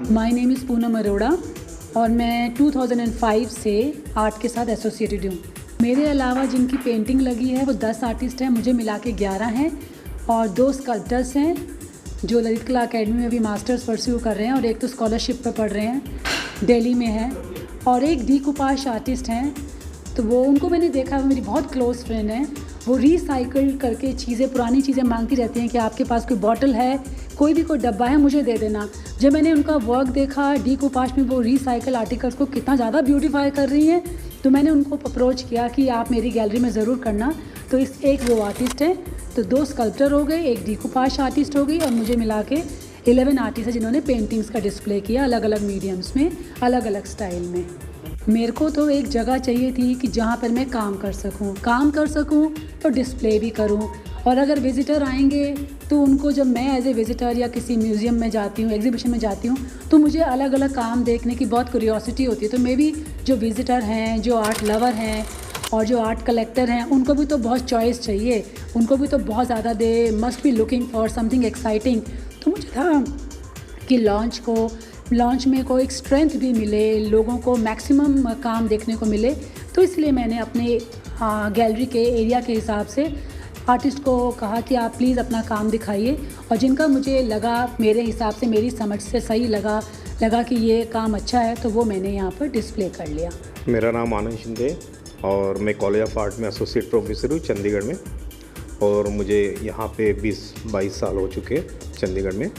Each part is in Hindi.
My name is Poonam Arora और मैं 2005 से आर्ट के साथ एसोसिएटेड हूँ। मेरे अलावा जिनकी पेंटिंग लगी है वो 10 आर्टिस्ट हैं, मुझे मिला के 11 हैं और 2 स्कल्पटर्स हैं जो ललित कला अकेडमी में भी मास्टर्स परस्यू कर रहे हैं और एक तो स्कॉलरशिप पर पढ़ रहे हैं, दिल्ली में है, और एक डीकूपाज आर्टिस्ट हैं। तो वो उनको मैंने देखा, वो मेरी बहुत क्लोज़ फ्रेंड है। वो रिसाइकिल करके चीज़ें, पुरानी चीज़ें मांगती रहती हैं कि आपके पास कोई बॉटल है, कोई भी कोई डब्बा है, मुझे दे देना। जब मैंने उनका वर्क देखा डीकूपाज में, वो रिसाइकिल आर्टिकल्स को कितना ज़्यादा ब्यूटीफाई कर रही हैं, तो मैंने उनको अप्रोच किया कि आप मेरी गैलरी में ज़रूर करना। तो इस एक वो आर्टिस्ट हैं, तो 2 स्कल्पटर हो गए, एक डीकूपाज आर्टिस्ट हो गई और मुझे मिला के 11 आर्टिस्ट हैं जिन्होंने पेंटिंग्स का डिस्प्ले किया अलग अलग मीडियम्स में, अलग अलग स्टाइल में। मेरे को तो एक जगह चाहिए थी कि जहाँ पर मैं काम कर सकूँ तो डिस्प्ले भी करूँ, और अगर विज़िटर आएंगे तो उनको, जब मैं एज ए विज़िटर या किसी म्यूज़ियम में जाती हूँ, एग्जीबिशन में जाती हूँ, तो मुझे अलग अलग काम देखने की बहुत क्यूरियोसिटी होती है। तो मे बी जो विज़िटर हैं, जो आर्ट लवर हैं और जो आर्ट कलेक्टर हैं, उनको भी तो बहुत चॉइस चाहिए, उनको भी तो बहुत ज़्यादा, they must be looking for something exciting. तो मुझे था कि लॉन्च में कोई एक स्ट्रेंथ भी मिले, लोगों को मैक्सिमम काम देखने को मिले। तो इसलिए मैंने अपने गैलरी के एरिया के हिसाब से आर्टिस्ट को कहा कि आप प्लीज़ अपना काम दिखाइए, और जिनका मुझे लगा, मेरे हिसाब से, मेरी समझ से सही लगा कि ये काम अच्छा है, तो वो मैंने यहाँ पर डिस्प्ले कर लिया। मेरा नाम आनंद शिंदे और मैं कॉलेज ऑफ आर्ट में एसोसिएट प्रोफेसर हूँ चंडीगढ़ में, और मुझे यहाँ पे 20-22 साल हो चुके हैं चंडीगढ़ में।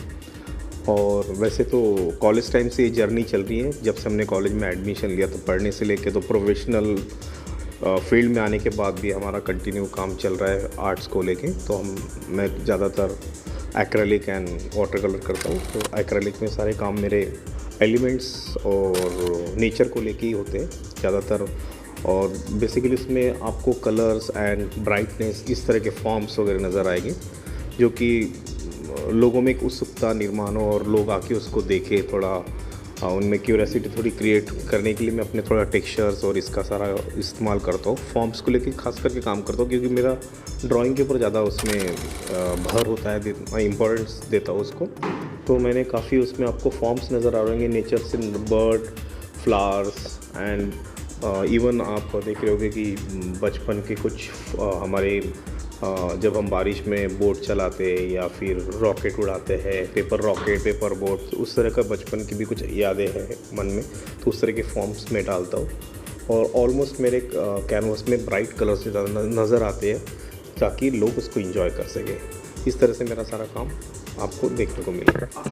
और वैसे तो कॉलेज टाइम से ये जर्नी चल रही है। जब से हमने कॉलेज में एडमिशन लिया तो पढ़ने से लेके तो प्रोफेशनल फील्ड में आने के बाद भी हमारा कंटिन्यू काम चल रहा है आर्ट्स को लेके। तो मैं ज़्यादातर एक्रेलिक एंड वाटर कलर करता हूँ। तो एक्रेलिक में सारे काम मेरे एलिमेंट्स और नेचर को लेके ही होते हैं ज़्यादातर, और बेसिकली इसमें आपको कलर्स एंड ब्राइटनेस, इस तरह के फॉर्म्स वगैरह नज़र आएंगे जो कि लोगों में एक उत्सुकता निर्माण हो और लोग आके उसको देखें। थोड़ा उनमें क्यूरियोसिटी थोड़ी क्रिएट करने के लिए मैं अपने थोड़ा टेक्सचर्स और इसका सारा इस्तेमाल करता हूँ। फॉर्म्स को लेके खास करके काम करता हूँ क्योंकि मेरा ड्राइंग के ऊपर ज़्यादा उसमें भर होता है, मैं इम्पोर्टेंस देता हूँ उसको। तो मैंने काफ़ी उसमें आपको फॉर्म्स नज़र आ रहे हैं, नेचर से बर्ड, फ्लावर्स एंड इवन आप देख रहे होंगे कि बचपन के कुछ हमारे जब हम बारिश में बोट चलाते हैं या फिर रॉकेट उड़ाते हैं, पेपर रॉकेट, पेपर बोट, तो उस तरह का बचपन की भी कुछ यादें हैं मन में, तो उस तरह के फॉर्म्स में डालता हूँ। और ऑलमोस्ट मेरे कैनवस में ब्राइट कलर्स ज़्यादा नज़र आते हैं ताकि लोग उसको एंजॉय कर सकें। इस तरह से मेरा सारा काम आपको देखने को मिलेगा।